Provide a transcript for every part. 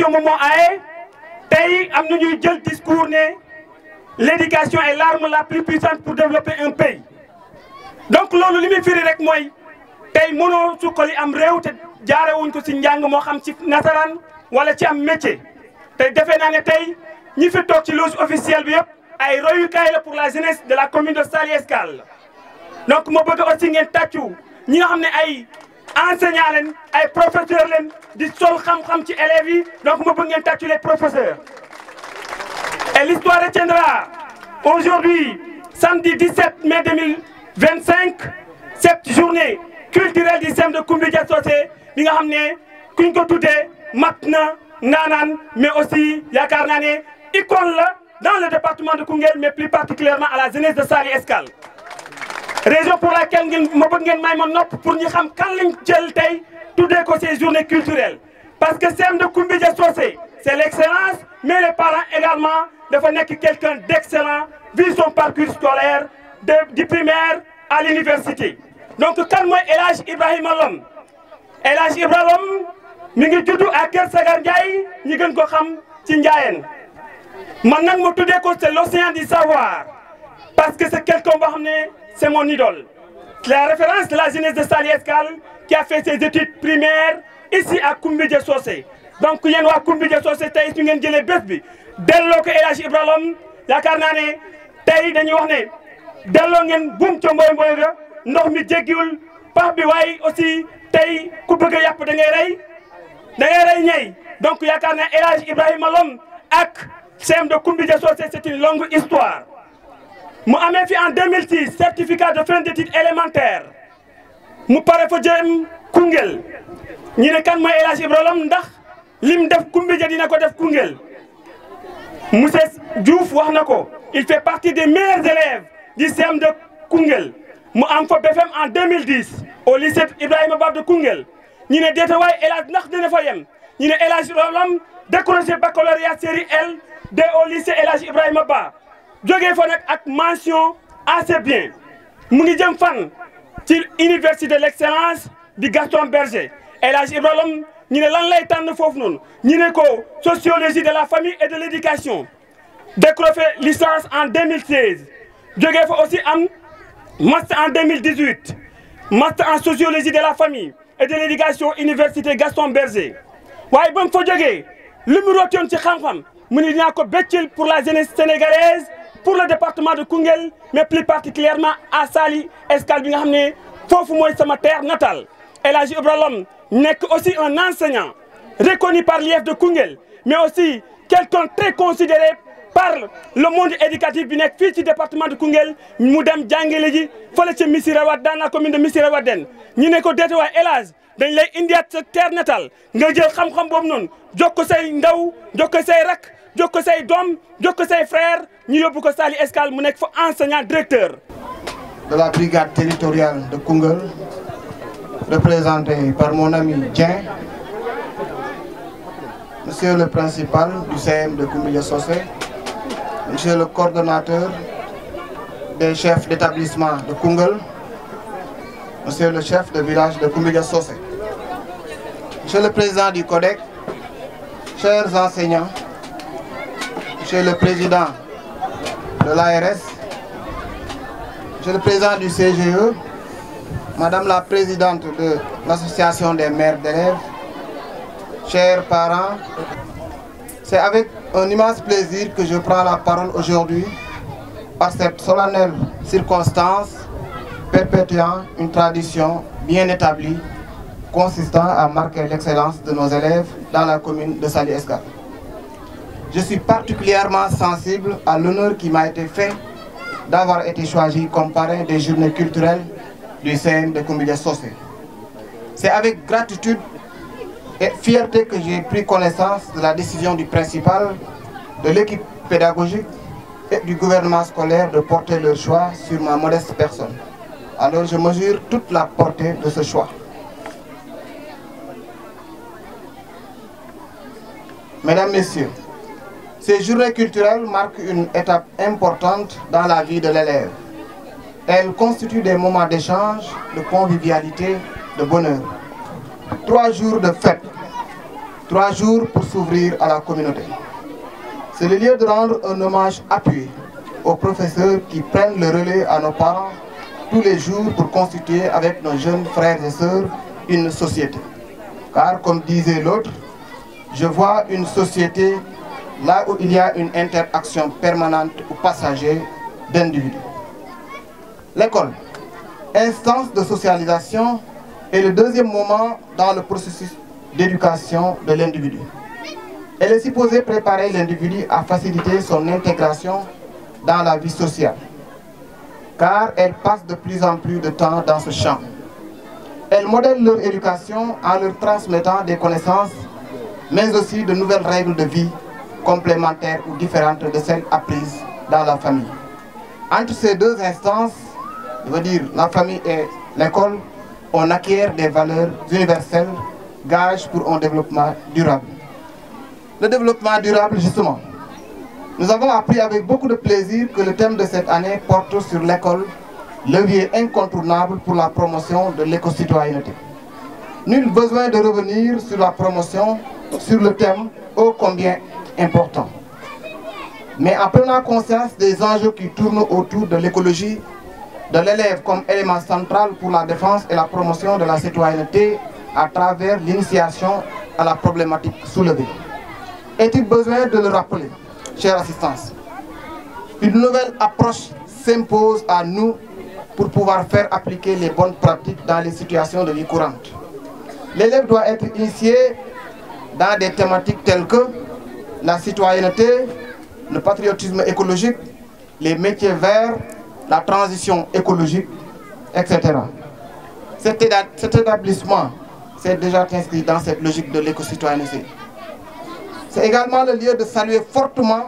l'éducation moom moo aaye tey am na ñuy jël discours ne l'éducation est l'arme la plus puissante pour développer un pays donc loolu li muy firi rek mooy tey mënoo suqali am réew te jaarewuñ ko ci njàng moo xam ci nasaraan wala ci am métier te defe naa ne tey ñi fi toog ci loge officielle bi yëpp ay royukaay la pour la jeunesse de la commune de Saly Escale donc ma bëgg aussi ngeen tàccu ñi nga xam ne ay enseignants leen ay professeurs leen di sol xam-xam ci élèves yi donc ma bëgg ngeen tàccu les professeurs. Et l'histoire retiendra aujourd'hui, samedi 17 mai 2025, cette journée culturelle du CEM de Koumbédia Socé bi nga xam ne kuñ ko tuddee mat na naanaan mais aussi yaakaar naa ne icône la dans le département de Koungheul mais plus particulièrement à la jeunesse de Saly Escale. Raison pour laquelle ma bëgg ngeen may ma nopp pour ñu xam kan lañ jël tey tuddee ko ces journées culturelles parce que CEM de Koumbédia Socé c'est l'excellence mais les parents également dafa nekk quelqu'un d'excellent vu son parcours scolaire du primaire à l'université donc kan mooy El Hadj Ibrahima Lom El Hadj Ibrahima Lom mi ngi juddu à Kër Sagar Ndiaye ñi gën ko xam ci Ndiayène man nag ma tuddee ko c'est l'océan du savoir parce que c'est quelqu'un boo xam ne c'est mon idole la référence de la jeunesse de Saly Escale qui a fait ses études primaires ici à Koumbédia Socé donc yéen waa Koumbédia Socé tey su ngeen jëlee bés bi delloo ko El Hadj Ibrahima Lom yaakaar naa ne tey dañuy wax ne delloo ngeen buum ca mboy mboy ga ndox mi jéggiwul pax bi waaye aussi tey ku bëgg a yàpp da ngay rey ñey donc yaakaar naa El Hadj Ibrahima Lom ak CEM de Koumbédia Socé c'est une longue histoire mu amee fi en 2006 certificat de fin d'études élémentaires mu pare fa jëm Koungheul ñu ne kan mooy El Hadj Ibrahima Lom ndax lim def Koumbédia dina ko def Koungheul Monsieur Diouf wax na ko il fait partie des meilleurs élèves du CEM de Koungheul mu am fa BFM en 2010 au lycée Ibrahima Ba de Koungheul ñu ne déeta waay El Hadj ndax dina fa yem ñu ne El Hadj Ibrahima Lom décroché baccalauréat série L de au lycée El Hadj Ibrahima Ba jógee fa nag ak mention assez bien mu ngi jëm fan ci université de l'excellence di Gaston Berger El Hadj Ibrahima Lom ñu ne lan lay tànn foofu noonu ñu ne ko sociologie de la famille et de l'éducation décroché licence en 2016 jógee fa aussi am master en 2018 master en sociologie de la famille et de l'éducation université Gaston Berger waaye ba mu fa jógee li mu rootoon ci xam-xam mu ne dinaa ko béccil pour la jeunesse sénégalaise pour le département de Koungheul mais plus particulièrement à Saly Escale bi nga xam ne foofu mooy sama terre natale El Hadj Ibrahima Lom nekk aussi un enseignant reconnu par l'IEF de Koungheul mais aussi quelqu'un très considéré par le monde éducatif bi nekk fii ci département de Koungheul mu dem jàngale ji fële ca Missirah Wadène dans la commune de Missirah Wadène ñu ne ko déete waay El Hadj dañ lay indiwaat sa terre natale nga jël xam-xam boobu noonu jox ko say ndaw jox ko say rak jox ko say doom jox ko say frère ñu yóbbu ko Saly Escale mu nekk fa enseignant directeur de la brigade territoriale de Koungheul représenté par mon ami Dieng, monsieur le principal du CEM de Koumbédia Socé, monsieur le coordonnateur des chefs d'établissement de Koungheul, monsieur le chef de village de Koumbédia Socé, monsieur le président du CODEC, chers enseignants, monsieur le président de l'ARS, monsieur le président du CGE, madame la présidente de l'association des mères d'élèves, chers parents, c'est avec un immense plaisir que je prends la parole aujourd'hui par cette solennelle circonstance perpétuant une tradition bien établie consistant à marquer l'excellence de nos élèves dans la commune de Saly Escale. Je suis particulièrement sensible à l'honneur qui m'a été fait d'avoir été choisi comme parrain des journées culturelles du CEM de Koumbédia Socé. C'est avec gratitude et fierté que j'ai pris connaissance de la décision du principal, de l'équipe pédagogique et du gouvernement scolaire de porter leur choix sur ma modeste personne. Alors je mesure toute la portée de ce choix. Mesdames, Messieurs, ces journées culturelles marquent une étape importante dans la vie de l'élève. Elles constituent des moments d'échange, de convivialité, de bonheur. 3 jours de fête 3 jours pour s'ouvrir à la communauté. C'est le lieu de rendre un hommage appuyé aux professeurs qui prennent le relais à nos parents tous les jours pour constituer avec nos jeunes frères et sœurs une société. Car comme disait l'autre, je vois une société là où il y a une interaction permanente ou passager d'individus. L'école, instance de socialisation, est le deuxième moment dans le processus d'éducation de l'individu. Elle est supposée préparer l'individu à faciliter son intégration dans la vie sociale, car elle passe de plus en plus de temps dans ce champ. Elle modèle leur éducation en leur transmettant des connaissances, mais aussi de nouvelles règles de vie complémentaires ou différentes de celles apprises dans la famille. Entre ces deux instances, je veux dire la famille et l'école, on acquiert des valeurs universelles, gages pour un développement durable. Le développement durable, justement. Nous avons appris avec beaucoup de plaisir que le thème de cette année porte sur l'école, levier incontournable pour la promotion de l'éco-citoyenneté. Nul besoin de revenir sur la promotion, sur le thème ô combien important. Mais en prenant conscience des enjeux qui tournent autour de l'écologie, de l'élève comme élément central pour la défense et la promotion de la citoyenneté à travers l'initiation à la problématique soulevée. Est-il besoin de le rappeler, chère assistance? Une nouvelle approche s'impose à nous pour pouvoir faire appliquer les bonnes pratiques dans les situations de vie courante. L'élève doit être initié dans des thématiques telles que la citoyenneté, le patriotisme écologique, les métiers verts, la transition écologique, etc. Cet établissement s'est déjà inscrit dans cette logique de l'éco-citoyenneté. C'est également le lieu de saluer fortement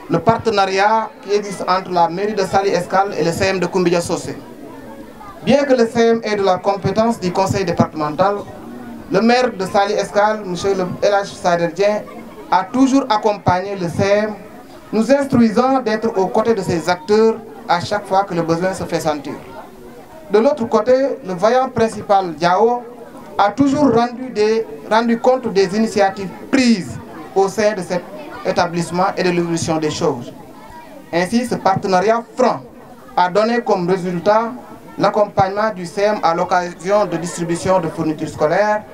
le partenariat qui existe entre la mairie de Saly Escale et le CM de Koumbia Socé. Bien que le CM ait de la compétence du conseil départemental, le maire de Saly Escale, M. El Hadj Sader, a toujours accompagné le CM, nous instruisant d'être aux côtés de ces acteurs à chaque fois que le besoin se fait sentir. De l'autre côté, le vaillant principal Diao a toujours rendu compte des initiatives prises au sein de cet établissement et de l'évolution des choses. Ainsi, ce partenariat franc a donné comme résultat l'accompagnement du CM à l'occasion de distribution de fournitures scolaires,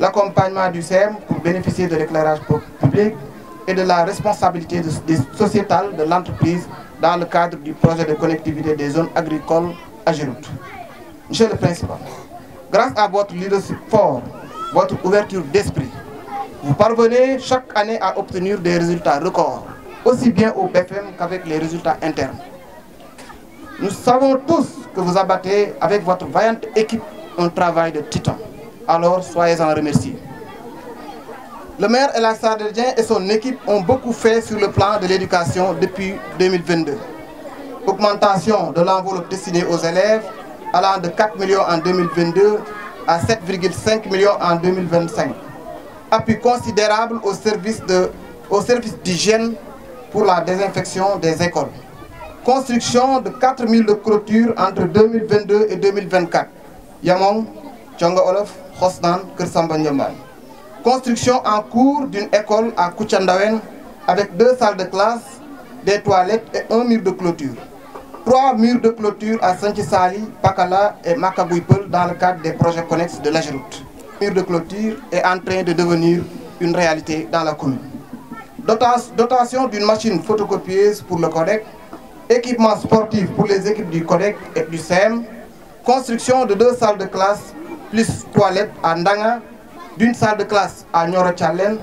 l'accompagnement du CM pour bénéficier de l'éclairage public et de la responsabilité sociétale de l'entreprise dans le cadre du projet de connectivité des zones agricoles à Géroute. Monsieur le Principal, grâce à votre leadership fort, votre ouverture d'esprit, vous parvenez chaque année à obtenir des résultats records, aussi bien au BFM qu'avec les résultats internes. Nous savons tous que vous abattez avec votre vaillante équipe un travail de titan. Alors soyez-en remerciés. Le maire El Hadj Sader et son équipe ont beaucoup fait sur le plan de l'éducation depuis 2022. Augmentation de l'enveloppe destinée aux élèves allant de 4 millions en 2022 à 7,5 millions en 2025. Appui considérable au service d'hygiène pour la désinfection des écoles. Construction de 4000 de clôtures entre 2022 et 2024. Yamong, Tchonga Olof, Khosnan, Kersamba Ndiamban. Construction en cours d'une école à Kouchandawen avec 2 salles de classe, des toilettes et 1 mur de clôture. 3 murs de clôture à Saint-Sali, Pakala et Makabouipel dans le cadre des projets connexes de l'Ageroute. Le mur de clôture est en train de devenir une réalité dans la commune. Dotation d'une machine photocopieuse pour le CODEC, équipement sportif pour les équipes du CODEC et du CEM, construction de 2 salles de classe plus toilettes à Ndanga, d'une salle de classe à Nyoro Tchalen,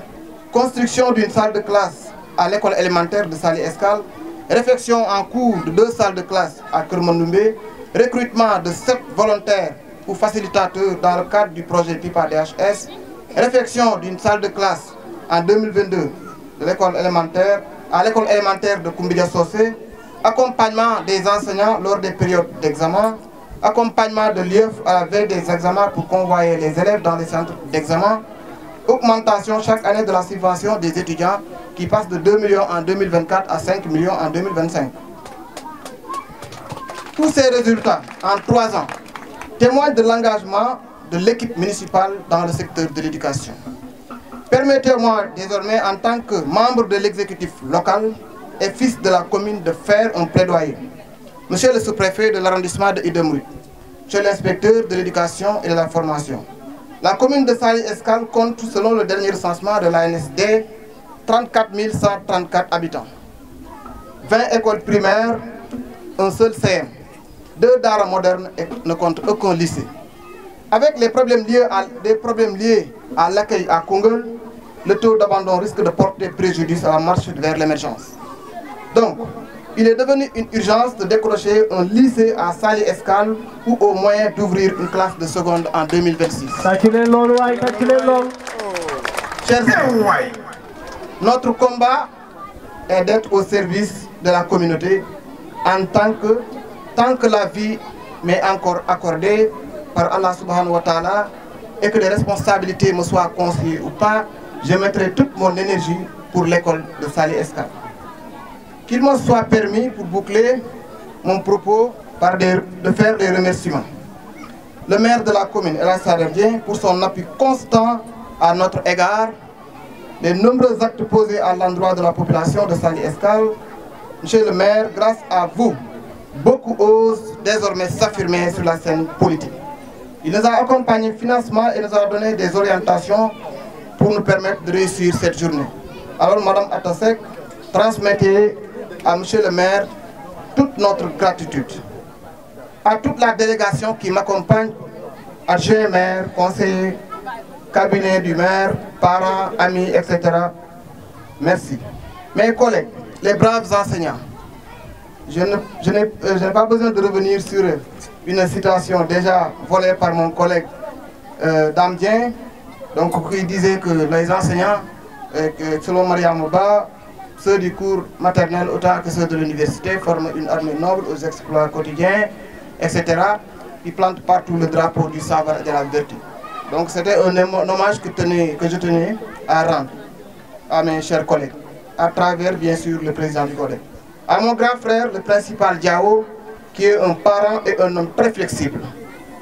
construction d'une salle de classe à l'école élémentaire de Saly Escale, réfection en cours de 2 salles de classe à Kermanoumbe, recrutement de 7 volontaires ou facilitateurs dans le cadre du projet PIPA DHS, réfection d'une salle de classe en 2022 de l'école élémentaire à l'école élémentaire de Koumbia Socé, accompagnement des enseignants lors des périodes d'examen, accompagnement de l'IEF à la veille des examens pour convoyer les élèves dans les centres d'examen, augmentation chaque année de la subvention des étudiants qui passe de 2 millions en 2024 à 5 millions en 2025. Tous ces résultats en 3 ans témoignent de l'engagement de l'équipe municipale dans le secteur de l'éducation. Permettez-moi désormais, en tant que membre de l'exécutif local et fils de la commune, de faire un plaidoyer. Monsieur le sous-préfet de l'arrondissement de Ida Mouride, monsieur l'inspecteur de l'éducation et de la formation, la commune de Saly Escale compte, selon le dernier recensement de l'ANSD, 34 134 habitants, 20 écoles primaires, un seul CM, 2 daara modernes et ne compte aucun lycée. Avec les problèmes liés à l'accueil à Koungheul, le taux d'abandon risque de porter préjudice à la marche vers l'émergence. Donc, il est devenu une urgence de décrocher un lycée à Saly Escale ou au moyen d'ouvrir une classe de seconde en 2026. Chers amis, notre combat est d'être au service de la communauté tant que la vie m'est encore accordée par Allah subhanahu wa ta'ala et que les responsabilités me soient confiées ou pas, je mettrai toute mon énergie pour l'école de Saly Escale. Qu'il me soit permis, pour boucler mon propos, de faire des remerciements. Le maire de la commune, El Hadj Sader Dieng, pour son appui constant à notre égard, les nombreux actes posés à l'endroit de la population de Saly Escale. Monsieur le maire, grâce à vous, beaucoup osent désormais s'affirmer sur la scène politique. Il nous a accompagnés financièrement et nous a donné des orientations pour nous permettre de réussir cette journée. Alors, Madame Atasek, transmettez à monsieur le maire toute notre gratitude. À toute la délégation qui m'accompagne, adjoint maire, conseiller, cabinet du maire, parents, amis, etc. Merci. Mes collègues, les braves enseignants, je n'ai pas besoin de revenir sur une citation déjà volée par mon collègue Dame Dieng, donc qui disait que les enseignants, selon Maria Mouba, ceux du cours maternel autant que ceux de l'université forment une armée noble aux exploits quotidiens, etc. Qui plantent partout le drapeau du savoir et de la vertu. Donc c'était un hommage que je tenais à rendre à mes chers collègues, à travers bien sûr le président du collège. À mon grand frère, le principal Diao, qui est un parent et un homme très flexible.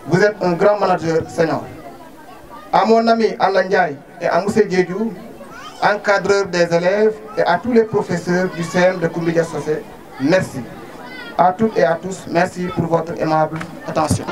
Vous êtes un grand manager senior. À mon ami Alain Ndiaye et à Moussé Diédiou, encadreur des élèves, et à tous les professeurs du CM de Koumbidia Sosé, merci. À toutes et à tous, merci pour votre aimable attention.